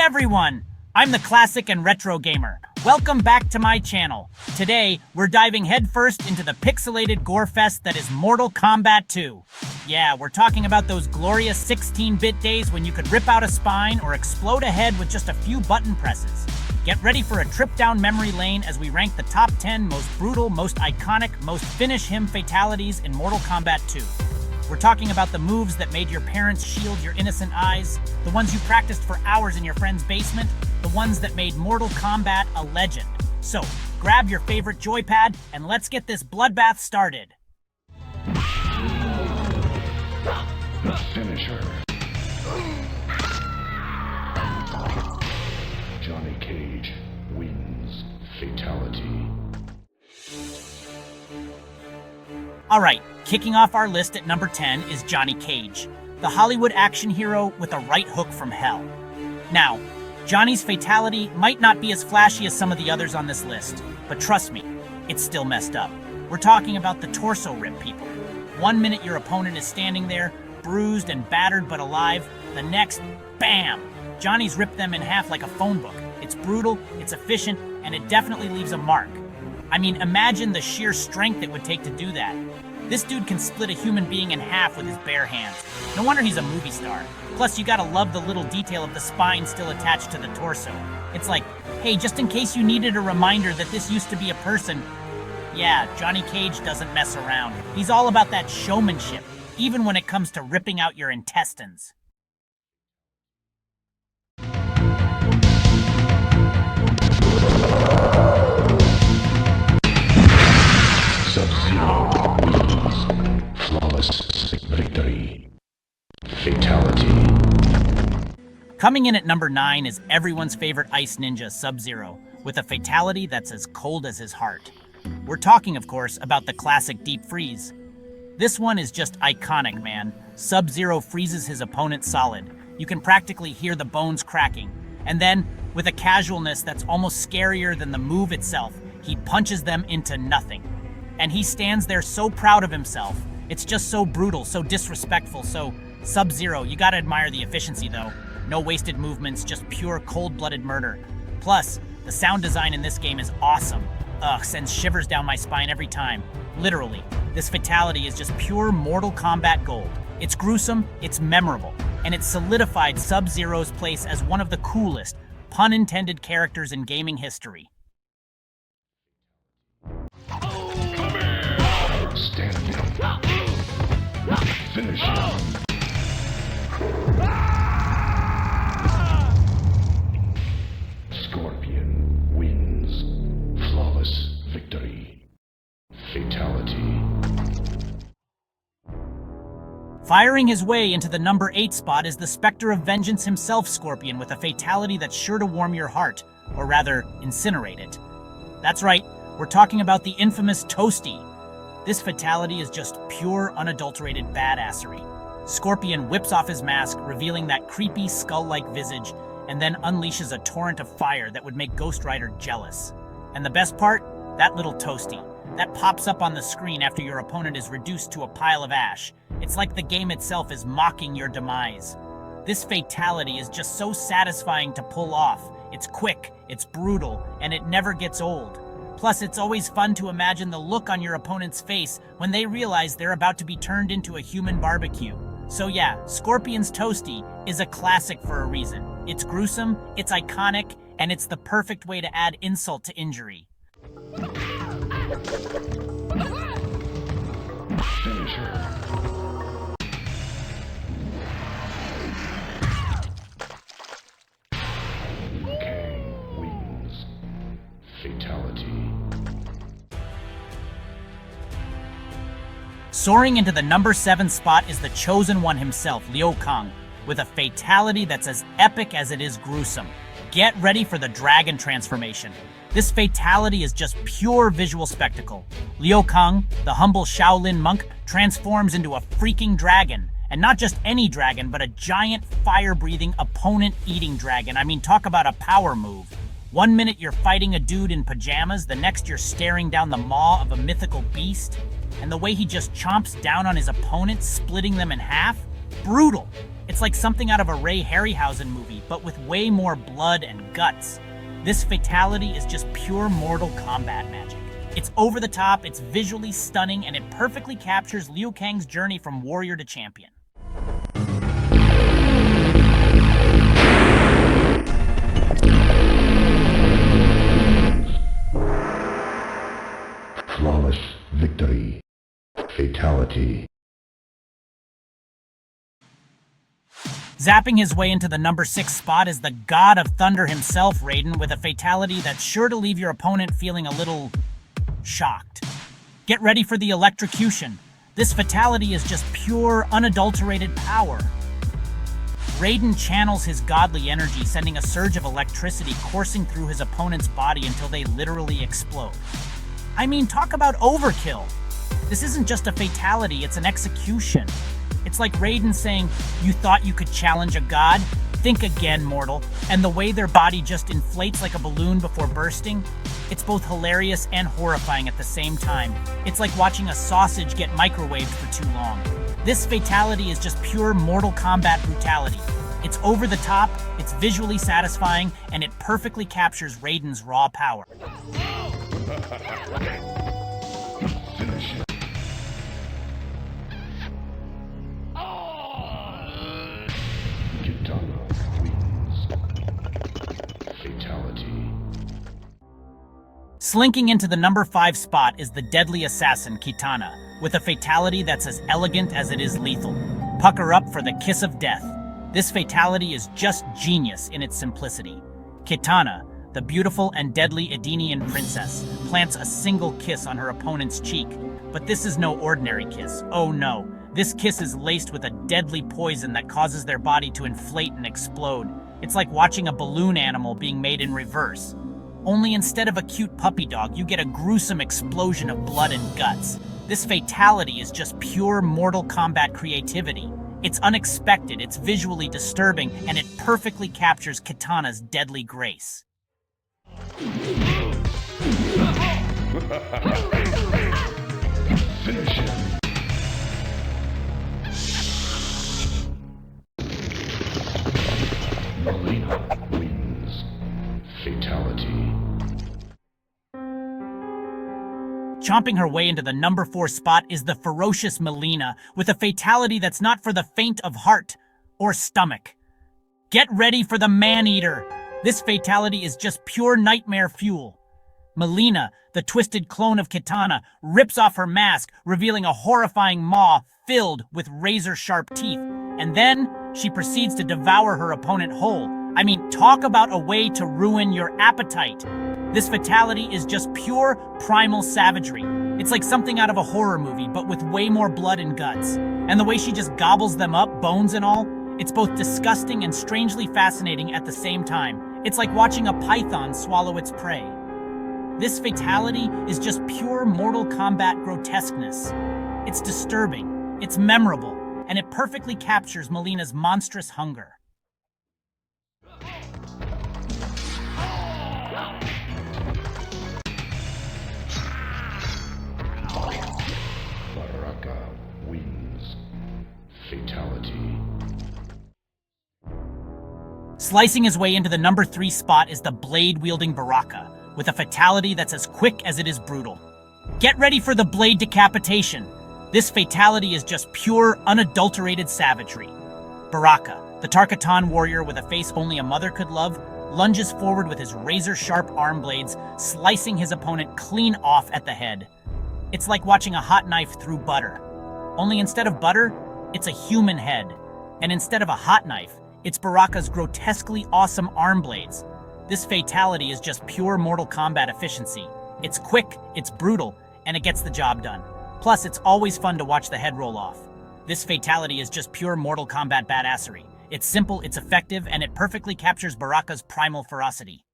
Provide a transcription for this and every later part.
everyone! I'm the classic and retro gamer. Welcome back to my channel. Today, we're diving headfirst into the pixelated gore fest that is Mortal Kombat 2. Yeah, we're talking about those glorious 16-bit days when you could rip out a spine or explode a head with just a few button presses. Get ready for a trip down memory lane as we rank the top 10 most brutal, most iconic, most finish him fatalities in Mortal Kombat 2. We're talking about the moves that made your parents shield your innocent eyes, the ones you practiced for hours in your friend's basement, the ones that made Mortal Kombat a legend. So, grab your favorite joypad and let's get this bloodbath started. The finisher. Johnny Cage wins Fatality. Alright, kicking off our list at number 10 is Johnny Cage, the Hollywood action hero with a right hook from hell. Now, Johnny's fatality might not be as flashy as some of the others on this list, but trust me, it's still messed up. We're talking about the torso rip, people. 1 minute your opponent is standing there, bruised and battered but alive, the next, bam! Johnny's ripped them in half like a phone book. It's brutal, it's efficient, and it definitely leaves a mark. I mean, imagine the sheer strength it would take to do that. This dude can split a human being in half with his bare hands. No wonder he's a movie star. Plus, you gotta love the little detail of the spine still attached to the torso. It's like, hey, just in case you needed a reminder that this used to be a person. Yeah, Johnny Cage doesn't mess around. He's all about that showmanship, even when it comes to ripping out your intestines. Sub-Zero wins. Flawless victory. Fatality. Coming in at number 9 is everyone's favorite ice ninja, Sub-Zero, with a fatality that's as cold as his heart. We're talking, of course, about the classic Deep Freeze. This one is just iconic, man. Sub-Zero freezes his opponent solid. You can practically hear the bones cracking. And then, with a casualness that's almost scarier than the move itself, he punches them into nothing. And he stands there so proud of himself. It's just so brutal, so disrespectful, so Sub-Zero. You gotta admire the efficiency, though. No wasted movements, just pure cold-blooded murder. Plus, the sound design in this game is awesome. Ugh, sends shivers down my spine every time. Literally, this fatality is just pure Mortal Kombat gold. It's gruesome, it's memorable, and it solidified Sub-Zero's place as one of the coolest, pun-intended characters in gaming history. Standing. Finish him. Scorpion wins. Flawless victory. Fatality. Firing his way into the number 8 spot is the Spectre of Vengeance himself, Scorpion, with a fatality that's sure to warm your heart, or rather, incinerate it. That's right, we're talking about the infamous Toasty. This fatality is just pure, unadulterated badassery. Scorpion whips off his mask, revealing that creepy, skull-like visage, and then unleashes a torrent of fire that would make Ghost Rider jealous. And the best part? That little Toasty. That pops up on the screen after your opponent is reduced to a pile of ash. It's like the game itself is mocking your demise. This fatality is just so satisfying to pull off. It's quick, it's brutal, and it never gets old. Plus, it's always fun to imagine the look on your opponent's face when they realize they're about to be turned into a human barbecue. So yeah, Scorpion's Toasty is a classic for a reason. It's gruesome, it's iconic, and it's the perfect way to add insult to injury. Finisher. Kang wins. Fatality. Soaring into the number 7 spot is the Chosen One himself, Liu Kang, with a fatality that's as epic as it is gruesome. Get ready for the dragon transformation. This fatality is just pure visual spectacle. Liu Kang, the humble Shaolin monk, transforms into a freaking dragon. And not just any dragon, but a giant fire-breathing, opponent-eating dragon. I mean, talk about a power move. 1 minute you're fighting a dude in pajamas, the next you're staring down the maw of a mythical beast. And the way he just chomps down on his opponent, splitting them in half, Brutal. It's like something out of a Ray Harryhausen movie, but with way more blood and guts. This fatality is just pure Mortal Kombat magic. It's over the top, it's visually stunning, and it perfectly captures Liu Kang's journey from warrior to champion. Flawless victory. Fatality. Zapping his way into the number 6 spot is the God of Thunder himself, Raiden, with a fatality that's sure to leave your opponent feeling a little shocked. Get ready for the electrocution. This fatality is just pure, unadulterated power. Raiden channels his godly energy, sending a surge of electricity coursing through his opponent's body until they literally explode. I mean, talk about overkill. This isn't just a fatality, it's an execution. It's like Raiden saying, "You thought you could challenge a god? Think again, mortal." And the way their body just inflates like a balloon before bursting, it's both hilarious and horrifying at the same time. It's like watching a sausage get microwaved for too long. This fatality is just pure Mortal Kombat brutality. It's over the top, it's visually satisfying, and it perfectly captures Raiden's raw power. Finish it. Kitana wins. Fatality. Slinking into the number 5 spot is the deadly assassin Kitana, with a fatality that's as elegant as it is lethal. Pucker up for the kiss of death. This fatality is just genius in its simplicity. Kitana, the beautiful and deadly Edenian princess, plants a single kiss on her opponent's cheek. But this is no ordinary kiss. Oh no. This kiss is laced with a deadly poison that causes their body to inflate and explode. It's like watching a balloon animal being made in reverse. Only instead of a cute puppy dog, you get a gruesome explosion of blood and guts. This fatality is just pure Mortal Kombat creativity. It's unexpected, it's visually disturbing, and it perfectly captures Kitana's deadly grace. Finish him. Melina wins. Fatality. Chomping her way into the number 4 spot is the ferocious Melina, with a fatality that's not for the faint of heart or stomach. Get ready for the Man-Eater. This fatality is just pure nightmare fuel. Melina, the twisted clone of Kitana, rips off her mask, revealing a horrifying maw filled with razor-sharp teeth, and then she proceeds to devour her opponent whole. I mean, talk about a way to ruin your appetite. This fatality is just pure primal savagery. It's like something out of a horror movie, but with way more blood and guts. And the way she just gobbles them up, bones and all, it's both disgusting and strangely fascinating at the same time. It's like watching a python swallow its prey. This fatality is just pure Mortal Kombat grotesqueness. It's disturbing, it's memorable, and it perfectly captures Melina's monstrous hunger. Baraka wins. Fatality. Slicing his way into the number 3 spot is the blade-wielding Baraka, with a fatality that's as quick as it is brutal. Get ready for the blade decapitation. This fatality is just pure, unadulterated savagery. Baraka, the Tarkatan warrior with a face only a mother could love, lunges forward with his razor-sharp arm blades, slicing his opponent clean off at the head. It's like watching a hot knife through butter. Only instead of butter, it's a human head. And instead of a hot knife, it's Baraka's grotesquely awesome arm blades. This fatality is just pure Mortal Kombat efficiency. It's quick, it's brutal, and it gets the job done. Plus, it's always fun to watch the head roll off. This fatality is just pure Mortal Kombat badassery. It's simple, it's effective, and it perfectly captures Baraka's primal ferocity.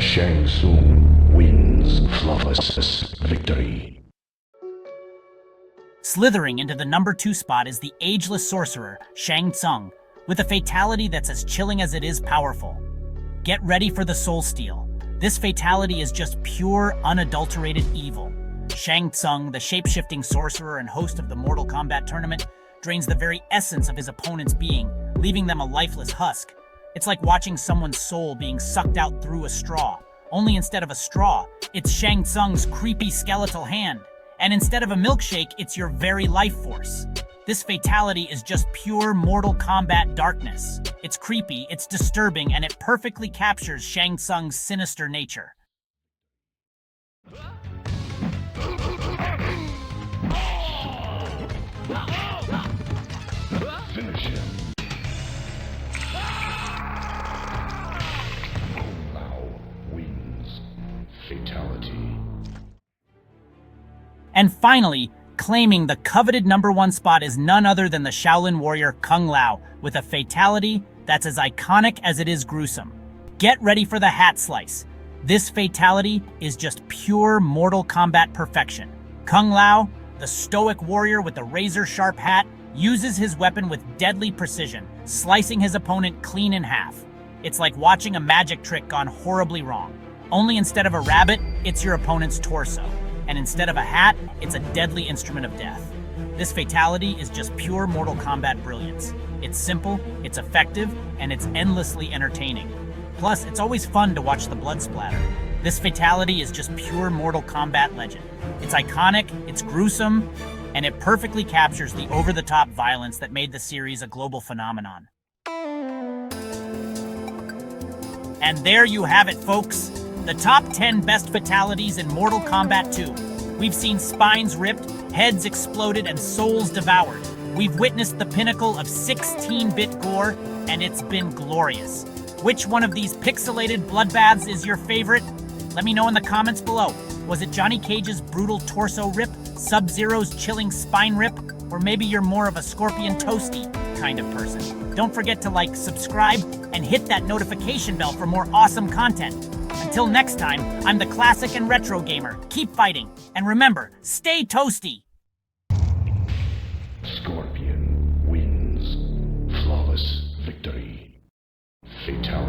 Shang Tsung wins. Flawless victory. Slithering into the number 2 spot is the ageless sorcerer, Shang Tsung, with a fatality that's as chilling as it is powerful. Get ready for the Soul Steal. This fatality is just pure, unadulterated evil. Shang Tsung, the shape-shifting sorcerer and host of the Mortal Kombat tournament, drains the very essence of his opponent's being, leaving them a lifeless husk. It's like watching someone's soul being sucked out through a straw. Only instead of a straw, it's Shang Tsung's creepy skeletal hand. And instead of a milkshake, it's your very life force. This fatality is just pure Mortal Kombat darkness. It's creepy, it's disturbing, and it perfectly captures Shang Tsung's sinister nature. Finish him. Lao wins. Fatality. And finally, claiming the coveted #1 spot is none other than the Shaolin warrior Kung Lao, with a fatality that's as iconic as it is gruesome. Get ready for the hat slice. This fatality is just pure Mortal Kombat perfection. Kung Lao, the stoic warrior with the razor-sharp hat, uses his weapon with deadly precision, slicing his opponent clean in half. It's like watching a magic trick gone horribly wrong. Only instead of a rabbit, it's your opponent's torso. And instead of a hat, it's a deadly instrument of death. This fatality is just pure Mortal Kombat brilliance. It's simple, it's effective, and it's endlessly entertaining. Plus, it's always fun to watch the blood splatter. This fatality is just pure Mortal Kombat legend. It's iconic, it's gruesome, and it perfectly captures the over-the-top violence that made the series a global phenomenon. And there you have it, folks. The top 10 best fatalities in Mortal Kombat 2. We've seen spines ripped, heads exploded, and souls devoured. We've witnessed the pinnacle of 16-bit gore, and it's been glorious. Which one of these pixelated bloodbaths is your favorite? Let me know in the comments below. Was it Johnny Cage's brutal torso rip, Sub-Zero's chilling spine rip, or maybe you're more of a Scorpion Toasty kind of person? Don't forget to like, subscribe, and hit that notification bell for more awesome content. Until next time, I'm the classic and retro gamer. Keep fighting, and remember, stay toasty! Scorpion wins. Flawless victory. Fatality.